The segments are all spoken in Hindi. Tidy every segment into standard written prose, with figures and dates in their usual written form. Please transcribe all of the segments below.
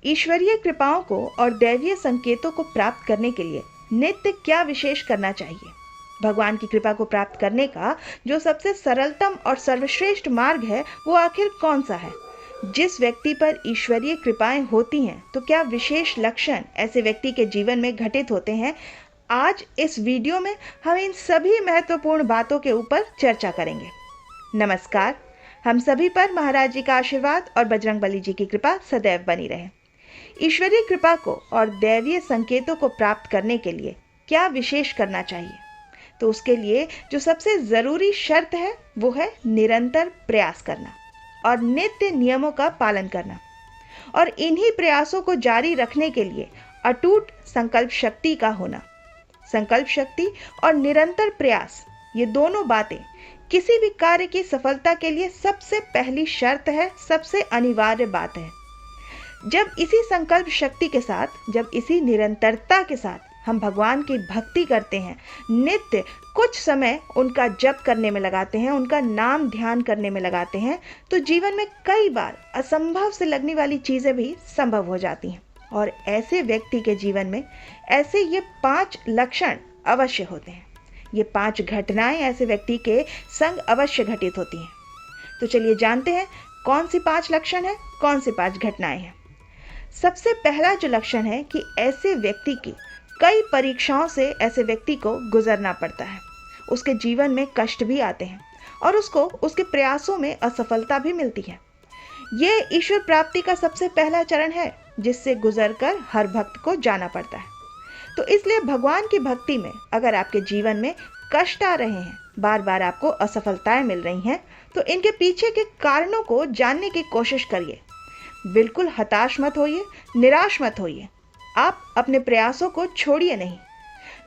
ईश्वरीय कृपाओं को और दैवीय संकेतों को प्राप्त करने के लिए नित्य क्या विशेष करना चाहिए? भगवान की कृपा को प्राप्त करने का जो सबसे सरलतम और सर्वश्रेष्ठ मार्ग है, वो आखिर कौन सा है? जिस व्यक्ति पर ईश्वरीय कृपाएं होती हैं, तो क्या विशेष लक्षण ऐसे व्यक्ति के जीवन में घटित होते हैं? आज इस वीडियो में हम इन सभी महत्वपूर्ण बातों के ऊपर चर्चा करेंगे। नमस्कार, हम सभी पर महाराज जी का आशीर्वाद और बजरंगबली जी की कृपा सदैव बनी रहे। ईश्वरीय कृपा को और दैवीय संकेतों को प्राप्त करने के लिए क्या विशेष करना चाहिए? तो उसके लिए जो सबसे ज़रूरी शर्त है वो है निरंतर प्रयास करना और नित्य नियमों का पालन करना, और इन्हीं प्रयासों को जारी रखने के लिए अटूट संकल्प शक्ति का होना। संकल्प शक्ति और निरंतर प्रयास, ये दोनों बातें किसी भी कार्य की सफलता के लिए सबसे पहली शर्त है, सबसे अनिवार्य बात है। जब इसी संकल्प शक्ति के साथ, जब इसी निरंतरता के साथ हम भगवान की भक्ति करते हैं, नित्य कुछ समय उनका जप करने में लगाते हैं, उनका नाम ध्यान करने में लगाते हैं, तो जीवन में कई बार असंभव से लगने वाली चीज़ें भी संभव हो जाती हैं। और ऐसे व्यक्ति के जीवन में ऐसे ये 5 लक्षण अवश्य होते हैं। ये 5 घटनाएं ऐसे व्यक्ति के संग अवश्य घटित होती हैं। तो चलिए जानते हैं कौन सी 5 लक्षण है, कौन सी 5 घटनाएं हैं। सबसे पहला जो लक्षण है कि ऐसे व्यक्ति की कई परीक्षाओं से ऐसे व्यक्ति को गुजरना पड़ता है। उसके जीवन में कष्ट भी आते हैं और उसको उसके प्रयासों में असफलता भी मिलती है। ये ईश्वर प्राप्ति का सबसे पहला चरण है, जिससे गुजरकर हर भक्त को जाना पड़ता है। तो इसलिए भगवान की भक्ति में अगर आपके जीवन में कष्ट आ रहे हैं, बार बार आपको असफलताएं मिल रही हैं, तो इनके पीछे के कारणों को जानने की कोशिश करिए। बिल्कुल हताश मत होइए, निराश मत होइए। आप अपने प्रयासों को छोड़िए नहीं।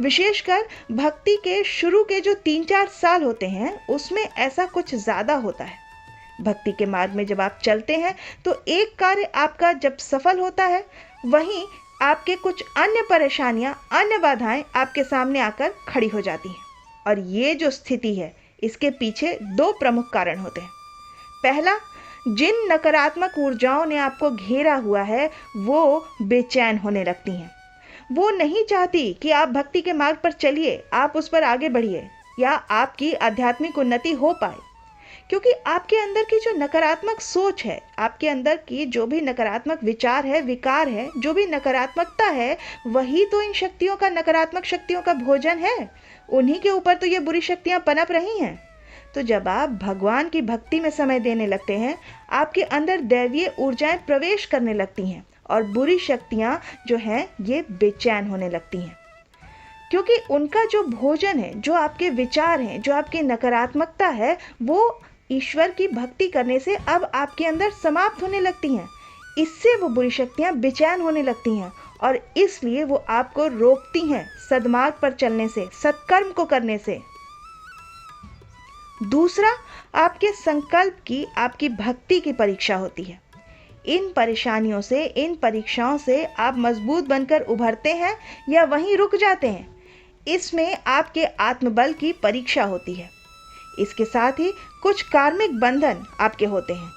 विशेषकर भक्ति के शुरू के जो 3-4 साल होते हैं, उसमें ऐसा कुछ ज़्यादा होता है। भक्ति के मार्ग में जब आप चलते हैं, तो एक कार्य आपका जब सफल होता है, वहीं आपके कुछ अन्य परेशानियां, अन्य बाधाएं आपके सामने आकर खड़ी हो जाती हैं। और ये जो स्थिति है, इसके पीछे 2 प्रमुख कारण होते हैं। पहला, जिन नकारात्मक ऊर्जाओं ने आपको घेरा हुआ है, वो बेचैन होने लगती हैं। वो नहीं चाहती कि आप भक्ति के मार्ग पर चलिए, आप उस पर आगे बढ़िए या आपकी आध्यात्मिक उन्नति हो पाए, क्योंकि आपके अंदर की जो नकारात्मक सोच है, आपके अंदर की जो भी नकारात्मक विचार है, विकार है, जो भी नकारात्मकता है, वही तो इन शक्तियों का, नकारात्मक शक्तियों का भोजन है। उन्हीं के ऊपर तो ये बुरी शक्तियां पनप रही हैं। तो जब आप भगवान की भक्ति में समय देने लगते हैं, आपके अंदर दैवीय ऊर्जाएं प्रवेश करने लगती हैं और बुरी शक्तियां जो हैं, ये बेचैन होने लगती हैं, क्योंकि उनका जो भोजन है, जो आपके विचार हैं, जो आपकी नकारात्मकता है, वो ईश्वर की भक्ति करने से अब आपके अंदर समाप्त होने लगती हैं। इससे वो बुरी शक्तियां बेचैन होने लगती हैं और इसलिए वो आपको रोकती हैं सद्मार्ग पर चलने से, सत्कर्म को करने से। दूसरा, आपके संकल्प की, आपकी भक्ति की परीक्षा होती है। इन परेशानियों से, इन परीक्षाओं से आप मजबूत बनकर उभरते हैं या वहीं रुक जाते हैं, इसमें आपके आत्मबल की परीक्षा होती है। इसके साथ ही कुछ कार्मिक बंधन आपके होते हैं,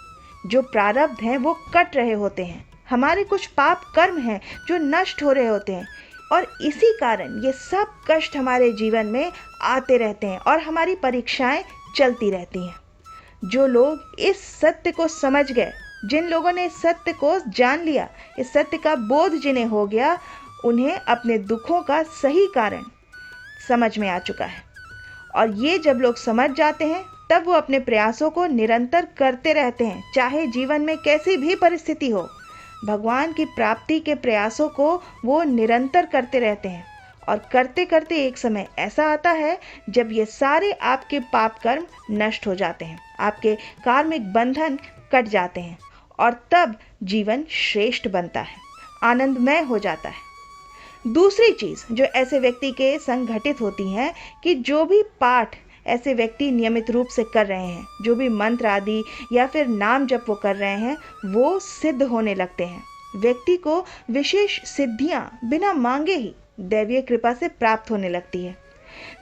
जो प्रारब्ध हैं वो कट रहे होते हैं। हमारे कुछ पाप कर्म हैं जो नष्ट हो रहे होते हैं, और इसी कारण ये सब कष्ट हमारे जीवन में आते रहते हैं और हमारी परीक्षाएं चलती रहती हैं। जो लोग इस सत्य को समझ गए, जिन लोगों ने इस सत्य को जान लिया, इस सत्य का बोध जिन्हें हो गया, उन्हें अपने दुखों का सही कारण समझ में आ चुका है। और ये जब लोग समझ जाते हैं, तब वो अपने प्रयासों को निरंतर करते रहते हैं, चाहे जीवन में कैसी भी परिस्थिति हो। भगवान की प्राप्ति के प्रयासों को वो निरंतर करते रहते हैं, और करते करते एक समय ऐसा आता है जब ये सारे आपके पाप कर्म नष्ट हो जाते हैं, आपके कार्मिक बंधन कट जाते हैं, और तब जीवन श्रेष्ठ बनता है, आनंदमय हो जाता है। दूसरी चीज़ जो ऐसे व्यक्ति के संग घटित होती है कि जो भी पाठ ऐसे व्यक्ति नियमित रूप से कर रहे हैं, जो भी मंत्र आदि या फिर नाम जप वो कर रहे हैं, वो सिद्ध होने लगते हैं। व्यक्ति को विशेष सिद्धियां बिना मांगे ही दैवीय कृपा से प्राप्त होने लगती है।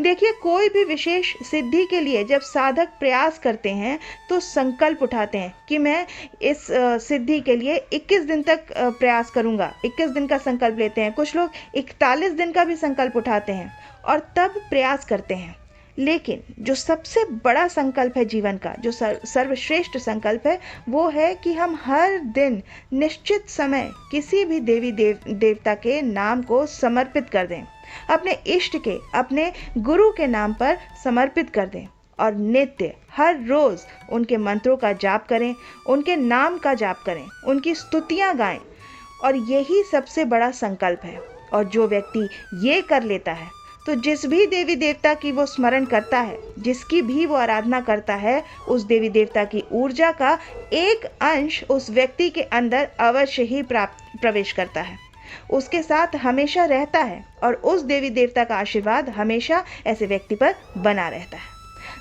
देखिए, कोई भी विशेष सिद्धि के लिए जब साधक प्रयास करते हैं तो संकल्प उठाते हैं कि मैं इस सिद्धि के लिए 21 दिन तक प्रयास करूंगा। 21 दिन का संकल्प लेते हैं, कुछ लोग 41 दिन का भी संकल्प उठाते हैं और तब प्रयास करते हैं। लेकिन जो सबसे बड़ा संकल्प है जीवन का, जो सर्वश्रेष्ठ संकल्प है, वो है कि हम हर दिन निश्चित समय किसी भी देवता के नाम को समर्पित कर दें, अपने इष्ट के, अपने गुरु के नाम पर समर्पित कर दें और नित्य हर रोज उनके मंत्रों का जाप करें, उनके नाम का जाप करें, उनकी स्तुतियां गाएं। और यही सबसे बड़ा संकल्प है। और जो व्यक्ति ये कर लेता है तो जिस भी देवी देवता की वो स्मरण करता है, जिसकी भी वो आराधना करता है, उस देवी देवता की ऊर्जा का एक अंश उस व्यक्ति के अंदर अवश्य ही प्रवेश करता है, उसके साथ हमेशा रहता है और उस देवी देवता का आशीर्वाद हमेशा ऐसे व्यक्ति पर बना रहता है।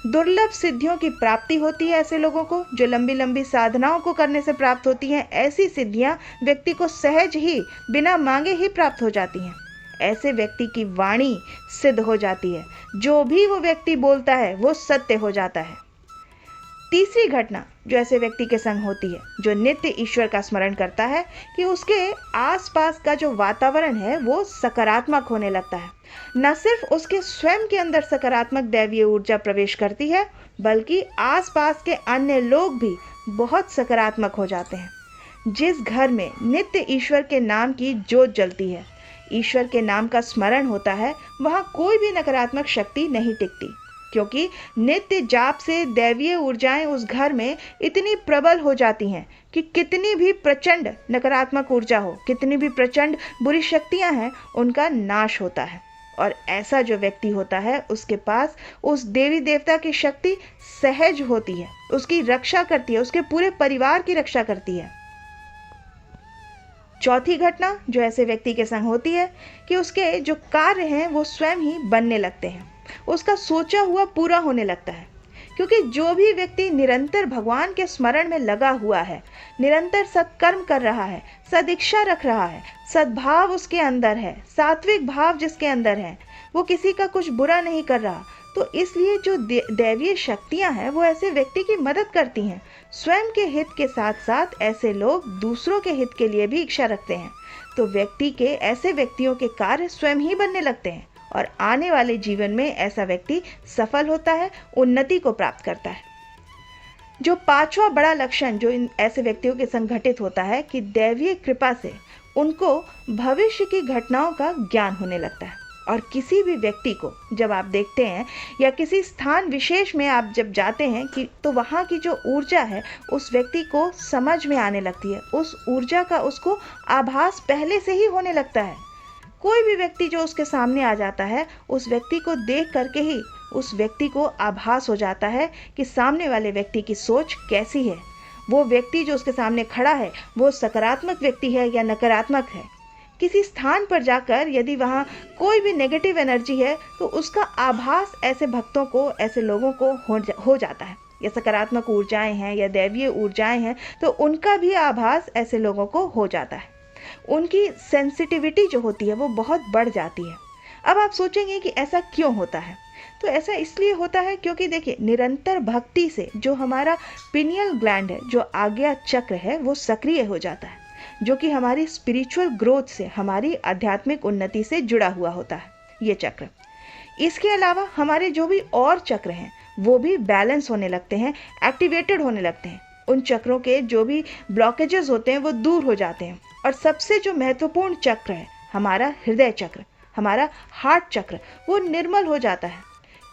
दुर्लभ सिद्धियों की प्राप्ति होती है ऐसे लोगों को, जो लंबी लंबी साधनाओं को करने से प्राप्त होती हैं। ऐसी सिद्धियां व्यक्ति को सहज ही बिना मांगे ही प्राप्त हो जाती हैं। ऐसे व्यक्ति की वाणी सिद्ध हो जाती है, जो भी वो व्यक्ति बोलता है वो सत्य हो जाता है। तीसरी घटना जो ऐसे व्यक्ति के संग होती है, जो नित्य ईश्वर का स्मरण करता है, कि उसके आसपास का जो वातावरण है वो सकारात्मक होने लगता है। न सिर्फ उसके स्वयं के अंदर सकारात्मक दैवीय ऊर्जा प्रवेश करती है, बल्कि आसपास के अन्य लोग भी बहुत सकारात्मक हो जाते हैं। जिस घर में नित्य ईश्वर के नाम की ज्योत जलती है, ईश्वर के नाम का स्मरण होता है, वहां कोई भी नकारात्मक शक्ति नहीं टिकती, क्योंकि नित्य जाप से दैवीय ऊर्जाएं उस घर में इतनी प्रबल हो जाती हैं कि कितनी भी प्रचंड नकारात्मक ऊर्जा हो, कितनी भी प्रचंड बुरी शक्तियां हैं, उनका नाश होता है। और ऐसा जो व्यक्ति होता है, उसके पास उस देवी देवता की शक्ति सहज होती है, उसकी रक्षा करती है, उसके पूरे परिवार की रक्षा करती है। चौथी घटना जो ऐसे व्यक्ति के संग होती है, कि उसके जो कार्य हैं वो स्वयं ही बनने लगते हैं, उसका सोचा हुआ पूरा होने लगता है। क्योंकि जो भी व्यक्ति निरंतर भगवान के स्मरण में लगा हुआ है, निरंतर सत्कर्म कर रहा है, सदिच्छा रख रहा है, सद्भाव उसके अंदर है, सात्विक भाव जिसके अंदर है, वो किसी का कुछ बुरा नहीं कर रहा, तो इसलिए जो दैवीय शक्तियां हैं वो ऐसे व्यक्ति की मदद करती हैं। स्वयं के हित के साथ साथ ऐसे लोग दूसरों के हित के लिए भी इच्छा रखते हैं, तो व्यक्ति के ऐसे व्यक्तियों के कार्य स्वयं ही बनने लगते हैं और आने वाले जीवन में ऐसा व्यक्ति सफल होता है, उन्नति को प्राप्त करता है। जो पांचवा बड़ा लक्षण जो इन ऐसे व्यक्तियों के संग घटित होता है, कि दैवीय कृपा से उनको भविष्य की घटनाओं का ज्ञान होने लगता है। और किसी भी व्यक्ति को जब आप देखते हैं या किसी स्थान विशेष में आप जब जाते हैं कि तो वहाँ की जो ऊर्जा है उस व्यक्ति को समझ में आने लगती है, उस ऊर्जा का उसको आभास पहले से ही होने लगता है। कोई भी व्यक्ति जो उसके सामने आ जाता है, उस व्यक्ति को देख करके ही उस व्यक्ति को आभास हो जाता है कि सामने वाले व्यक्ति की सोच कैसी है, वो व्यक्ति जो उसके सामने खड़ा है वो सकारात्मक व्यक्ति है या नकारात्मक है। किसी स्थान पर जाकर यदि वहाँ कोई भी नेगेटिव एनर्जी है तो उसका आभास ऐसे भक्तों को, ऐसे लोगों को हो जाता है। या सकारात्मक ऊर्जाएं हैं या दैवीय ऊर्जाएं हैं तो उनका भी आभास ऐसे लोगों को हो जाता है। उनकी सेंसिटिविटी जो होती है वो बहुत बढ़ जाती है। अब आप सोचेंगे कि ऐसा क्यों होता है, तो ऐसा इसलिए होता है क्योंकि देखिए, निरंतर भक्ति से जो हमारा पिनियल ग्लैंड है, जो आज्ञा चक्र है, वो सक्रिय हो जाता है, जो कि हमारी स्पिरिचुअल ग्रोथ से, हमारी आध्यात्मिक उन्नति से जुड़ा हुआ होता है ये चक्र। इसके अलावा हमारे जो भी और चक्र हैं वो भी बैलेंस होने लगते हैं, एक्टिवेटेड होने लगते हैं। उन चक्रों के जो भी ब्लॉकेजेस होते हैं वो दूर हो जाते हैं। और सबसे जो महत्वपूर्ण चक्र है, हमारा हृदय चक्र, हमारा हार्ट चक्र, वो निर्मल हो जाता है,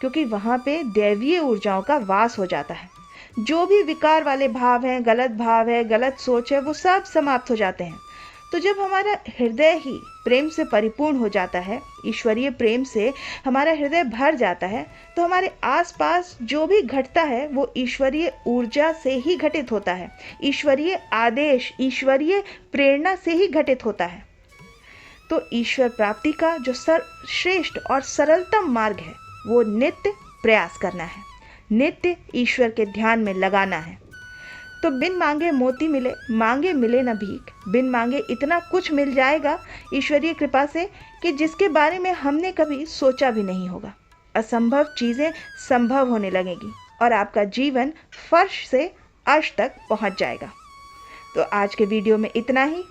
क्योंकि वहाँ पे दैवीय ऊर्जाओं का वास हो जाता है। जो भी विकार वाले भाव हैं, गलत भाव है, गलत सोच है, वो सब समाप्त हो जाते हैं। तो जब हमारा हृदय ही प्रेम से परिपूर्ण हो जाता है, ईश्वरीय प्रेम से हमारा हृदय भर जाता है, तो हमारे आसपास जो भी घटता है वो ईश्वरीय ऊर्जा से ही घटित होता है, ईश्वरीय आदेश, ईश्वरीय प्रेरणा से ही घटित होता है। तो ईश्वर प्राप्ति का जो श्रेष्ठ और सरलतम मार्ग है वो नित्य प्रयास करना है, नित्य ईश्वर के ध्यान में लगाना है। तो बिन मांगे मोती मिले, मांगे मिले न भीख। बिन मांगे इतना कुछ मिल जाएगा ईश्वरीय कृपा से कि जिसके बारे में हमने कभी सोचा भी नहीं होगा। असंभव चीज़ें संभव होने लगेंगी और आपका जीवन फर्श से अर्श तक पहुंच जाएगा। तो आज के वीडियो में इतना ही।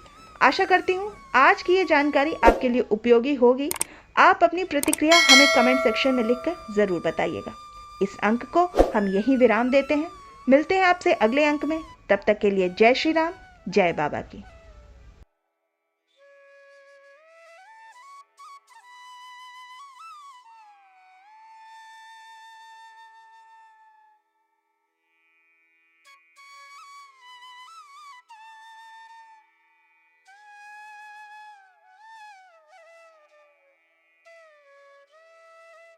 आशा करती हूँ आज की ये जानकारी आपके लिए उपयोगी होगी। आप अपनी प्रतिक्रिया हमें कमेंट सेक्शन में लिखकर ज़रूर बताइएगा। इस अंक को हम यहीं विराम देते हैं। मिलते हैं आपसे अगले अंक में। तब तक के लिए जय श्री राम, जय बाबा की।